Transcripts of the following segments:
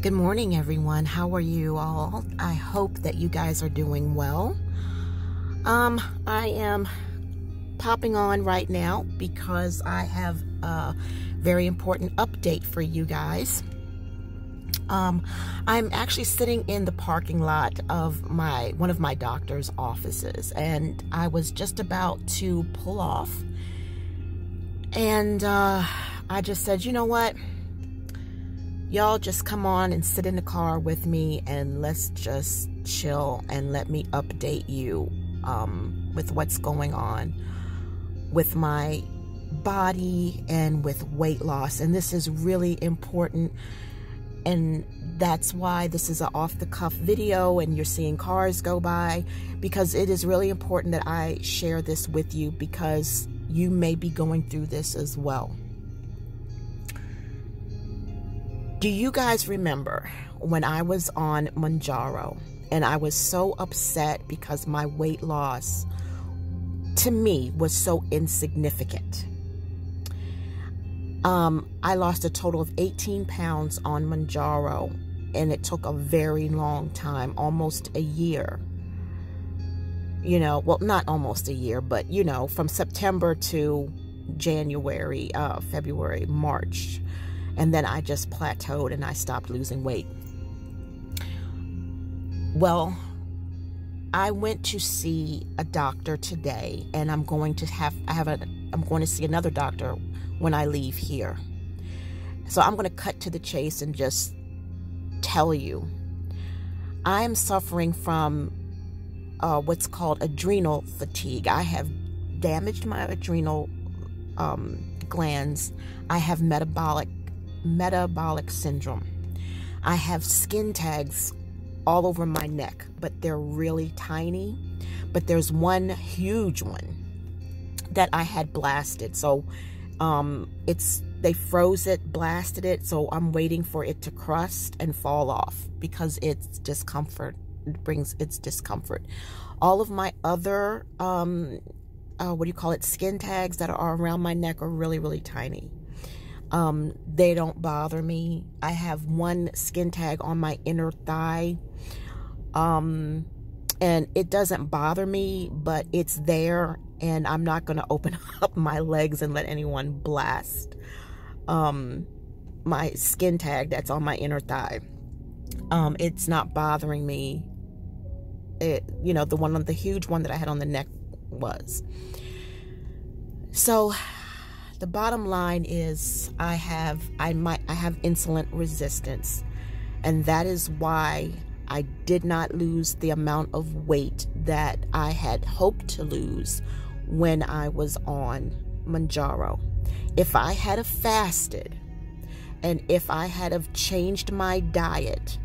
Good morning, everyone. How are you all? I hope that you guys are doing well. I am popping on right now because I have a very important update for you guys. I'm actually sitting in the parking lot of one of my doctor's offices, and I was just about to pull off, and I just said, you know what? Y'all just come on and sit in the car with me and let's just chill and let me update you with what's going on with my body and with weight loss. And this is really important, and that's why this is an off-the-cuff video and you're seeing cars go by, because it is really important that I share this with you because you may be going through this as well. Do you guys remember when I was on Mounjaro and I was so upset because my weight loss to me was so insignificant? I lost a total of 18 pounds on Mounjaro, and it took a very long time, almost a year. You know, well, not almost a year, but you know, from September to January, February, March. And then I just plateaued and I stopped losing weight. Well, I went to see a doctor today, and I'm going to see another doctor when I leave here. So I'm going to cut to the chase and just tell you, I am suffering from what's called adrenal fatigue. I have damaged my adrenal glands. I have metabolic syndrome. I have skin tags all over my neck, but they're really tiny. But there's one huge one that I had blasted. So they froze it, blasted it, so I'm waiting for it to crust and fall off because it's discomfort. It brings its discomfort. All of my other skin tags that are around my neck are really, really tiny. They don't bother me. I have one skin tag on my inner thigh, and it doesn't bother me, but it's there, and I'm not going to open up my legs and let anyone blast my skin tag that's on my inner thigh. It's not bothering me. The huge one that I had on the neck was. So the bottom line is I have insulin resistance, and that is why I did not lose the amount of weight that I had hoped to lose when I was on Mounjaro. If I had have fasted and if I had have changed my diet,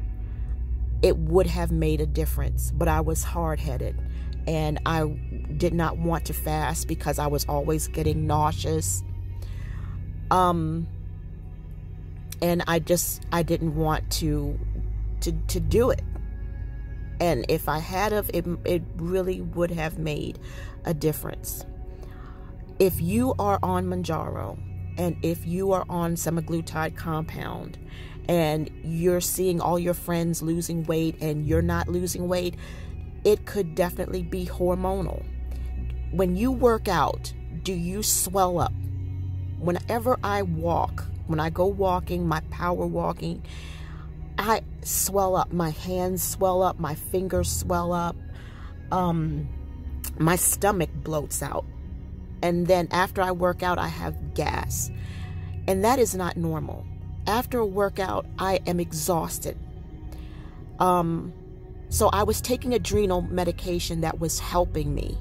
it would have made a difference, but I was hard-headed and I did not want to fast because I was always getting nauseous. And I didn't want to do it. And if I had of, it really would have made a difference. If you are on Mounjaro and if you are on Semaglutide compound and you're seeing all your friends losing weight and you're not losing weight, it could definitely be hormonal. When you work out, do you swell up? Whenever I walk, when I go walking, my power walking, I swell up. My hands swell up. My fingers swell up. My stomach bloats out. And then after I work out, I have gas. And that is not normal. After a workout, I am exhausted. So I was taking adrenal medication that was helping me.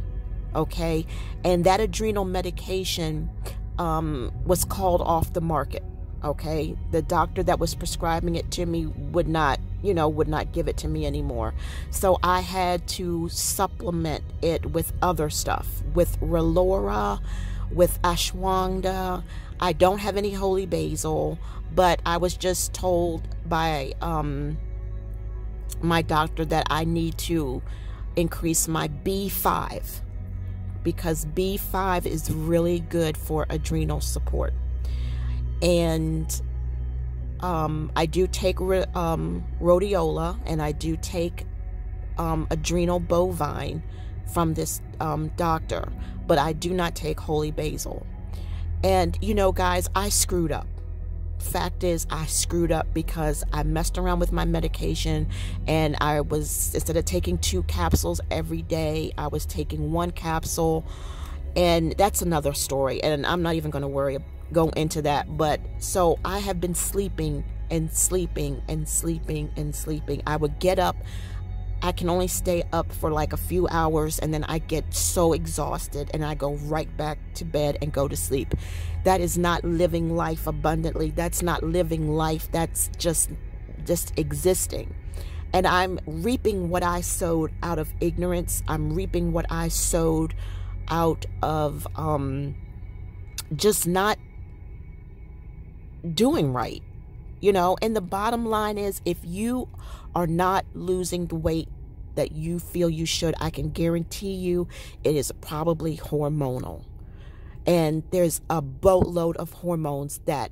Okay? And that adrenal medication was called off the market. Okay, the doctor that was prescribing it to me would not give it to me anymore. So I had to supplement it with other stuff, with Relora, with ashwagandha. I don't have any holy basil, but I was just told by my doctor that I need to increase my B5, because B5 is really good for adrenal support. And I do take rhodiola, and I do take adrenal bovine from this doctor, but I do not take holy basil. And you know, guys, I screwed up. Fact is, I screwed up because I messed around with my medication, and I was, instead of taking 2 capsules every day, I was taking 1 capsule, and that's another story, and I'm not even going to go into that. But so I have been sleeping and sleeping and sleeping and sleeping. I would get up, I can only stay up for like a few hours, and then I get so exhausted and I go right back to bed and go to sleep. That is not living life abundantly. That's not living life. That's just existing. And I'm reaping what I sowed out of ignorance. I'm reaping what I sowed out of just not doing right. You know, and the bottom line is, if you are not losing the weight that you feel you should, I can guarantee you it is probably hormonal. And there's a boatload of hormones that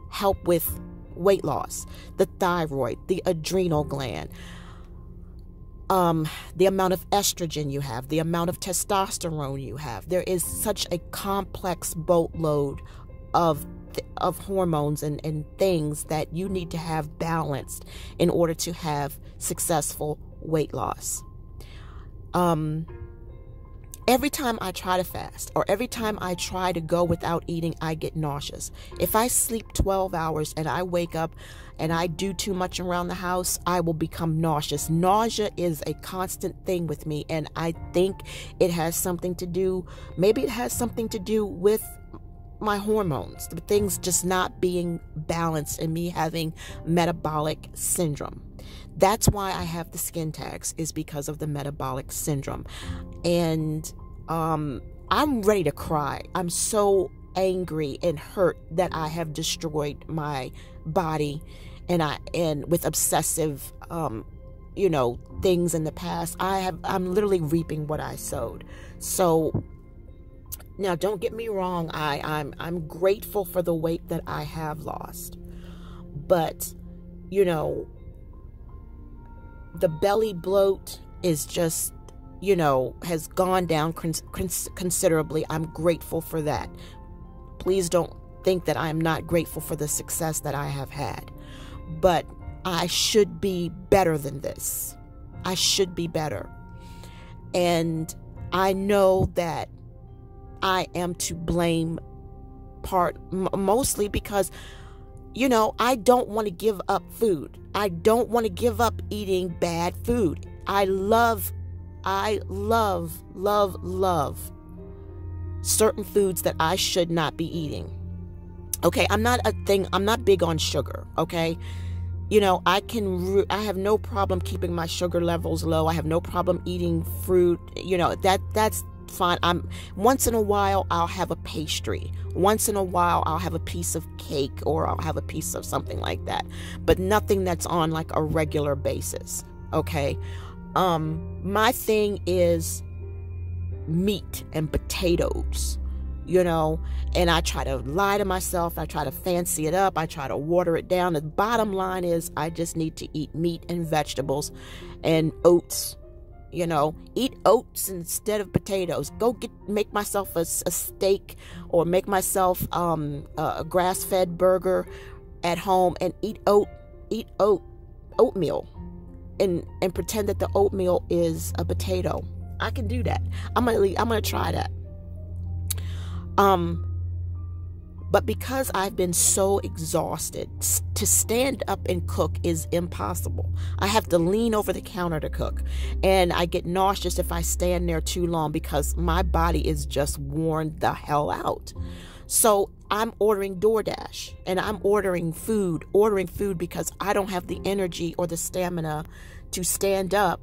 help with weight loss. The thyroid, the adrenal gland, the amount of estrogen you have, the amount of testosterone you have. There is such a complex boatload of hormones and things that you need to have balanced in order to have successful weight loss. Every time I try to fast, or every time I try to go without eating, I get nauseous. If I sleep 12 hours and I wake up and I do too much around the house, I will become nauseous. Nausea is a constant thing with me, and I think it has something to do, maybe it has something to do with my hormones, the things just not being balanced, and me having metabolic syndrome. That's why I have the skin tags, is because of the metabolic syndrome. And I'm ready to cry. I'm so angry and hurt that I have destroyed my body, and with obsessive things in the past. I'm literally reaping what I sowed. So now, don't get me wrong, I'm grateful for the weight that I have lost. But, the belly bloat is just, has gone down considerably. I'm grateful for that. Please don't think that I'm not grateful for the success that I have had. But I should be better than this. I should be better. And I know that I am to blame mostly because, I don't want to give up food. I don't want to give up eating bad food. I love certain foods that I should not be eating. Okay, I'm not big on sugar, okay? I have no problem keeping my sugar levels low. I have no problem eating fruit. That's fine. Once in a while I'll have a pastry. Once in a while I'll have a piece of cake, or I'll have a piece of something like that. But nothing that's on like a regular basis. Okay. My thing is meat and potatoes, and I try to lie to myself. I try to fancy it up. I try to water it down. The bottom line is I just need to eat meat and vegetables and oats. Eat oats instead of potatoes. Make myself a steak, or make myself a grass-fed burger at home, and eat oatmeal, and pretend that the oatmeal is a potato. I can do that. I'm gonna try that. But because I've been so exhausted, to stand up and cook is impossible. I have to lean over the counter to cook. And I get nauseous if I stand there too long, because my body is just worn the hell out. So I'm ordering DoorDash, and I'm ordering food because I don't have the energy or the stamina to stand up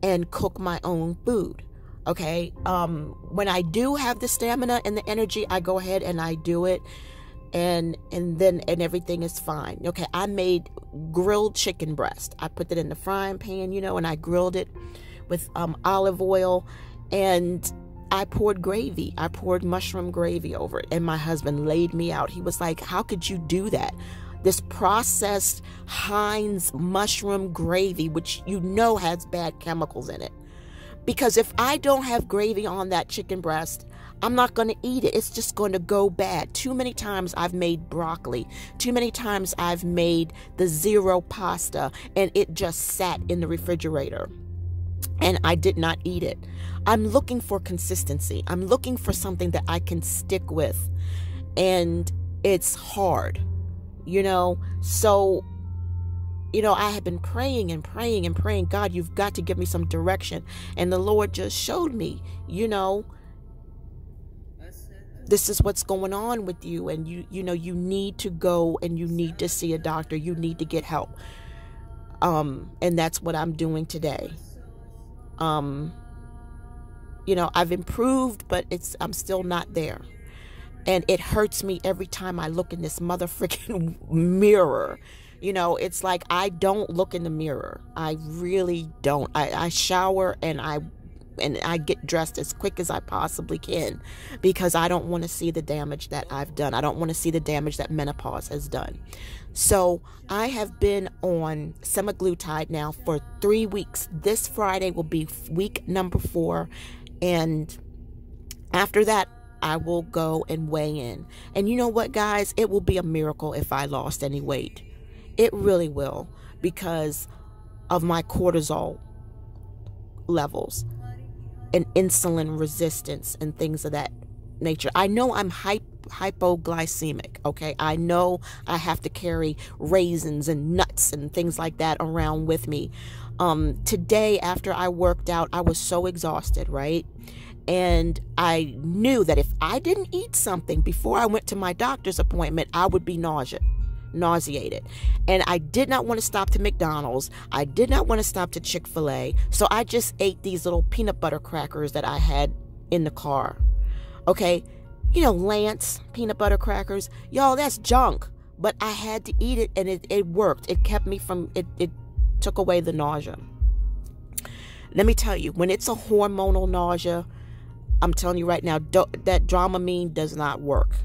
and cook my own food. Okay, when I do have the stamina and the energy, I go ahead and I do it, and everything is fine. Okay, I made grilled chicken breast. I put it in the frying pan, and I grilled it with olive oil, and I poured gravy. I poured mushroom gravy over it, and my husband laid me out. He was like, how could you do that? This processed Heinz mushroom gravy, which you know has bad chemicals in it. Because if I don't have gravy on that chicken breast, I'm not going to eat it. It's just going to go bad. Too many times I've made broccoli. Too many times I've made the zero pasta, and it just sat in the refrigerator. And I did not eat it. I'm looking for consistency. I'm looking for something that I can stick with. And it's hard, So, I have been praying and praying and praying. God, you've got to give me some direction. And the Lord just showed me, this is what's going on with you. And you need to go and you need to see a doctor. You need to get help. And that's what I'm doing today. I've improved, but I'm still not there. And it hurts me every time I look in this mother freaking mirror. It's like I don't look in the mirror. I really don't. I shower and I get dressed as quick as I possibly can because I don't want to see the damage that I've done. I don't want to see the damage that menopause has done. So I have been on semaglutide now for 3 weeks. This Friday will be week number 4. And after that, I will go and weigh in. And you know what, guys? It will be a miracle if I lost any weight. It really will, because of my cortisol levels and insulin resistance and things of that nature. I know I'm hypoglycemic, okay? I know I have to carry raisins and nuts and things like that around with me. Today, after I worked out, I was so exhausted, right? And I knew that if I didn't eat something before I went to my doctor's appointment, I would be nauseated. And I did not want to stop to McDonald's. I did not want to stop to Chick-fil-A. So I just ate these little peanut butter crackers that I had in the car. Okay? Lance peanut butter crackers. Y'all, that's junk. But I had to eat it, and it worked. It kept me from, it took away the nausea. Let me tell you, when it's a hormonal nausea, I'm telling you right now, that Dramamine does not work.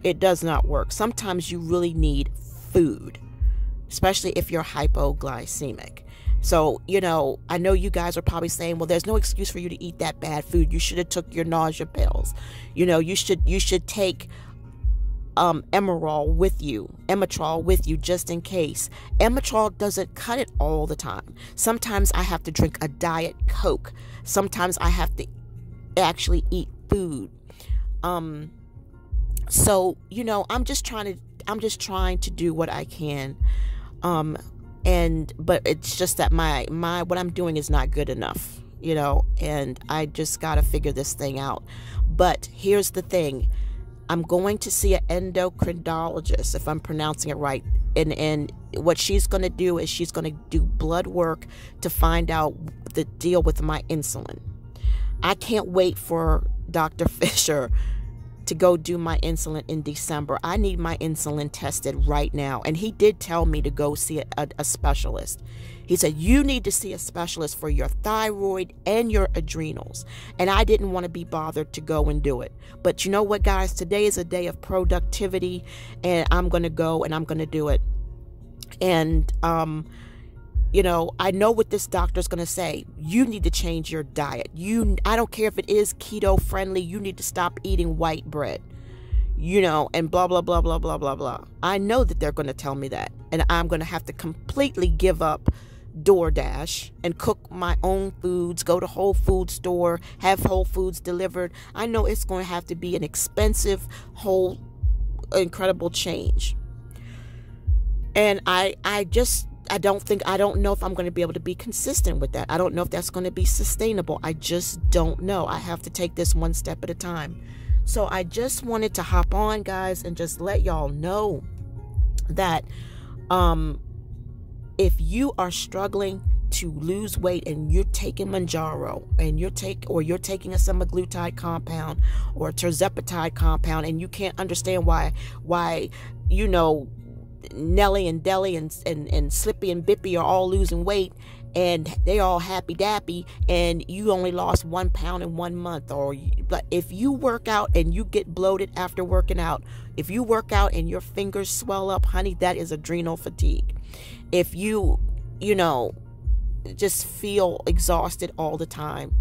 It does not work. Sometimes you really need food, especially if you're hypoglycemic. So, I know you guys are probably saying, well, there's no excuse for you to eat that bad food. You should have took your nausea pills. You should take Emerald with you just in case. Emerald doesn't cut it all the time. Sometimes I have to drink a Diet Coke. Sometimes I have to actually eat food. So, I'm just trying to do what I can. But it's just that my what I'm doing is not good enough, and I just got to figure this thing out. But here's the thing. I'm going to see an endocrinologist, if I'm pronouncing it right. And what she's going to do is she's going to do blood work to find out the deal with my insulin. I can't wait for Dr. Fisher to go do my insulin in December. I need my insulin tested right now. And he did tell me to go see a specialist. He said, you need to see a specialist for your thyroid and your adrenals. And I didn't want to be bothered to go and do it. But you know what, guys? Today is a day of productivity, and I'm going to go and I'm going to do it. And, I know what this doctor's going to say. You need to change your diet. I don't care if it is keto friendly. You need to stop eating white bread, and blah, blah, blah, blah, blah, blah, blah. I know that they're going to tell me that. And I'm going to have to completely give up DoorDash and cook my own foods, go to Whole Foods store, have Whole Foods delivered. I know it's going to have to be an expensive, incredible change. And I don't know if I'm going to be able to be consistent with that. I don't know if that's going to be sustainable. I just don't know. I have to take this one step at a time. So I just wanted to hop on, guys, and just let y'all know that if you are struggling to lose weight and you're taking Manjaro and you're taking a semaglutide compound or a tirzepatide compound, and you can't understand why Nelly and Deli and Slippy and Bippy are all losing weight, and they all happy dappy, and you only lost 1 pound in 1 month. But if you work out and you get bloated after working out, if you work out and your fingers swell up, honey, that is adrenal fatigue. If you just feel exhausted all the time,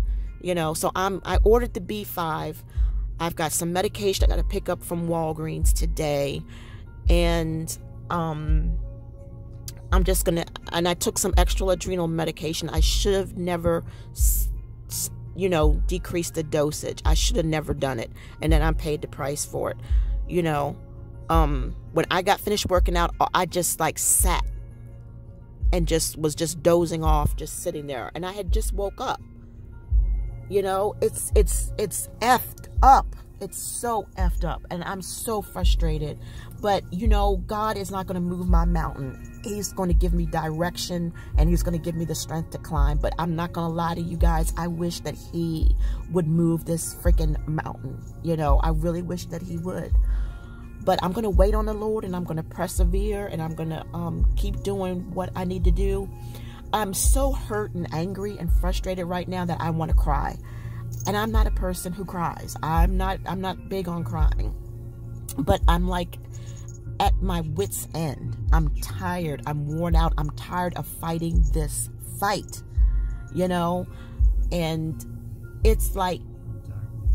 so I ordered the B5. I've got some medication I got to pick up from Walgreens today, and I'm just gonna, and I took some extra adrenal medication. I should have never decreased the dosage. I should have never done it, and then I paid the price for it. When I got finished working out, I just like sat and was just dozing off, just sitting there, and I had just woke up. It's effed up. It's so effed up, and I'm so frustrated. But God is not going to move my mountain. He's going to give me direction, and he's going to give me the strength to climb. But I'm not going to lie to you guys. I wish that he would move this freaking mountain. I really wish that he would. But I'm going to wait on the Lord, and I'm going to persevere, and I'm going to keep doing what I need to do. I'm so hurt and angry and frustrated right now that I want to cry. And I'm not a person who cries. I'm not big on crying. But I'm like at my wit's end. I'm tired. I'm worn out. I'm tired of fighting this fight. And it's like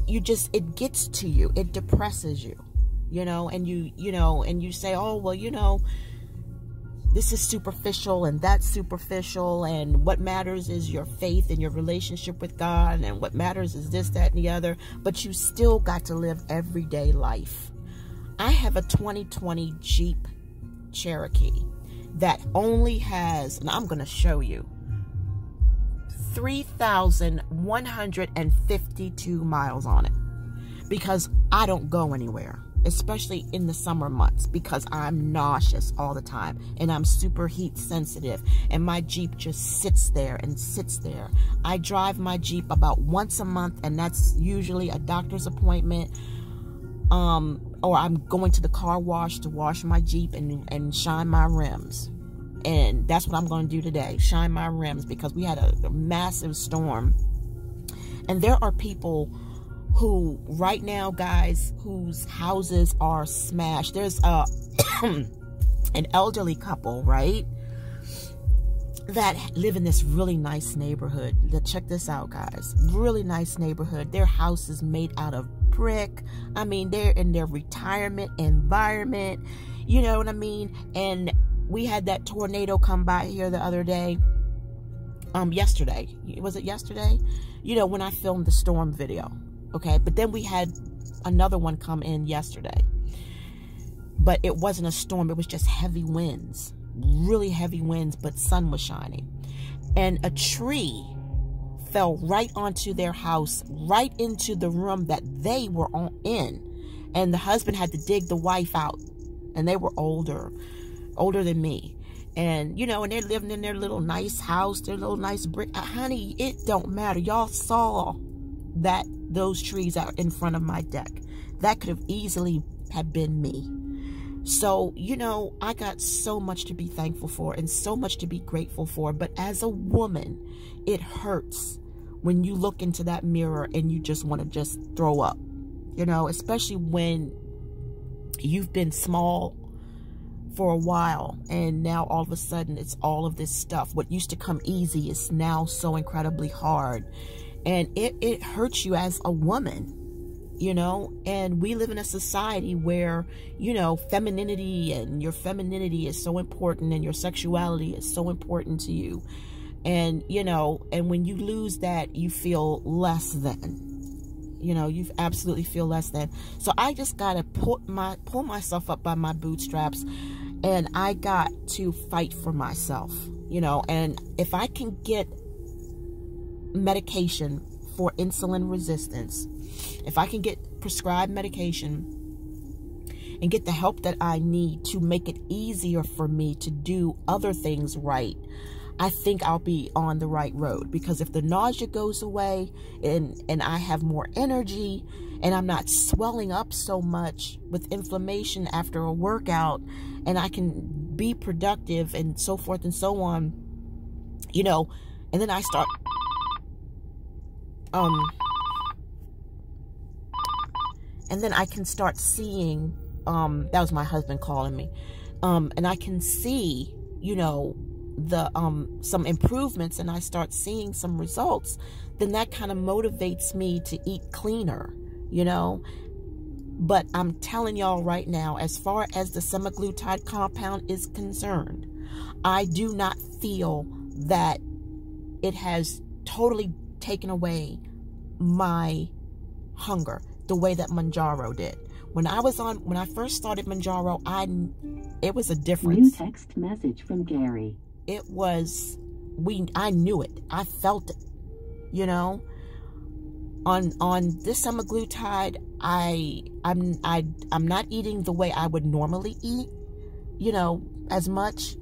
it gets to you. It depresses you. And you say, oh, well, this is superficial and that's superficial, and what matters is your faith and your relationship with God, and what matters is this, that, and the other. But you still got to live everyday life. I have a 2020 Jeep Cherokee that only has, and I'm going to show you, 3,152 miles on it, because I don't go anywhere. Especially in the summer months, because I'm nauseous all the time, and I'm super heat sensitive, and my Jeep just sits there and sits there. I drive my Jeep about once a month, and that's usually a doctor's appointment, or I'm going to the car wash to wash my Jeep and shine my rims. And that's what I'm going to do today, shine my rims, because we had a massive storm. And there are people who right now, guys, whose houses are smashed. There's an elderly couple, right, that live in this really nice neighborhood. Check this out, guys. Really nice neighborhood. Their house is made out of brick. I mean, they're in their retirement environment. You know what I mean? And we had that tornado come by here the other day. Yesterday. Was it yesterday? When I filmed the storm video. Okay, but then we had another one come in yesterday. But it wasn't a storm. It was just heavy winds. Really heavy winds, but sun was shining. And a tree fell right onto their house, right into the room that they were in. And the husband had to dig the wife out. And they were older than me. And, and they're living in their little nice house, their little nice brick. Honey, it don't matter. Y'all saw that those trees are in front of my deck. That could have easily have been me. So, I got so much to be thankful for and so much to be grateful for. But as a woman, it hurts when you look into that mirror and you just want to just throw up, especially when you've been small for a while and now all of a sudden it's all of this stuff. What used to come easy is now so incredibly hard. And it hurts you as a woman, and we live in a society where, femininity and your femininity is so important, and your sexuality is so important to you. And, and when you lose that, you feel less than, you absolutely feel less than. So I just got to pull myself up by my bootstraps, and I got to fight for myself, and if I can get medication for insulin resistance, if I can get prescribed medication and get the help that I need to make it easier for me to do other things right, I think I'll be on the right road, because if the nausea goes away and I have more energy and I'm not swelling up so much with inflammation after a workout, and I can be productive and so forth and so on, you know, and then I start, and then I can start seeing, that was my husband calling me, and I can see, you know, the some improvements, and I start seeing some results, then that kind of motivates me to eat cleaner, you know. But I'm telling y'all right now, as far as the semaglutide compound is concerned, I do not feel that it has totally taken away my hunger the way that Mounjaro did. When I first started Mounjaro, it was a difference. New text message from Gary. It was, I knew it. I felt it, you know. On this semaglutide, I'm not eating the way I would normally eat, you know, as much.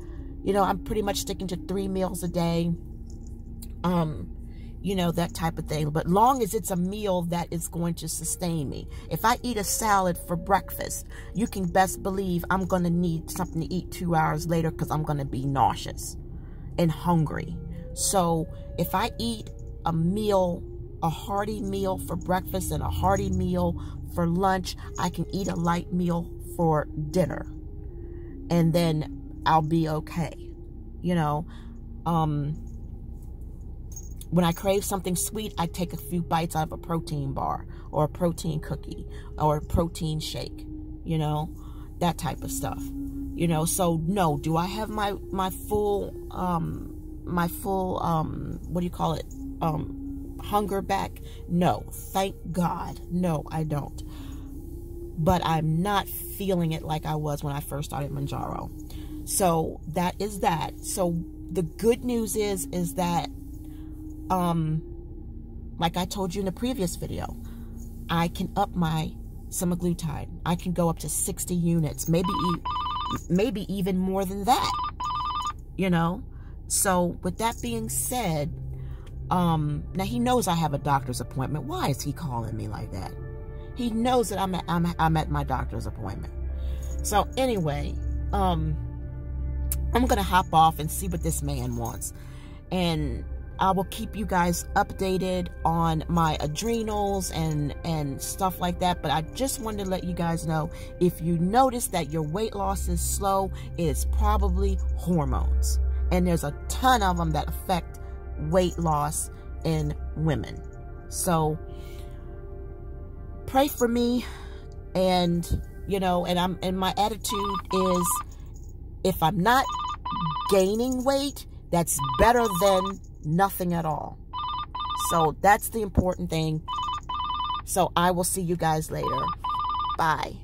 You know, I'm pretty much sticking to 3 meals a day. You know, that type of thing. But long as it's a meal that is going to sustain me. If I eat a salad for breakfast, you can best believe I'm going to need something to eat 2 hours later, because I'm going to be nauseous and hungry. So if I eat a meal, a hearty meal for breakfast and a hearty meal for lunch, I can eat a light meal for dinner, and then I'll be okay, you know. When I crave something sweet, I take a few bites out of a protein bar or a protein cookie or a protein shake, you know, that type of stuff, you know. So no, do I have my full what do you call it, hunger back? No, thank God, no, I don't. But I'm not feeling it like I was when I first started Mounjaro. So that is that. So the good news is that like I told you in the previous video, I can up my semaglutide. I can go up to 60 units, maybe even more than that, you know. So with that being said, now he knows I have a doctor's appointment. Why is he calling me like that? He knows that I'm at my doctor's appointment. So anyway, I'm gonna hop off and see what this man wants, and I will keep you guys updated on my adrenals and stuff like that. But I just wanted to let you guys know, if you notice that your weight loss is slow, it's probably hormones. And there's a ton of them that affect weight loss in women. So pray for me, and you know, and my attitude is, if I'm not gaining weight, that's better than nothing at all. So that's the important thing. So I will see you guys later. Bye.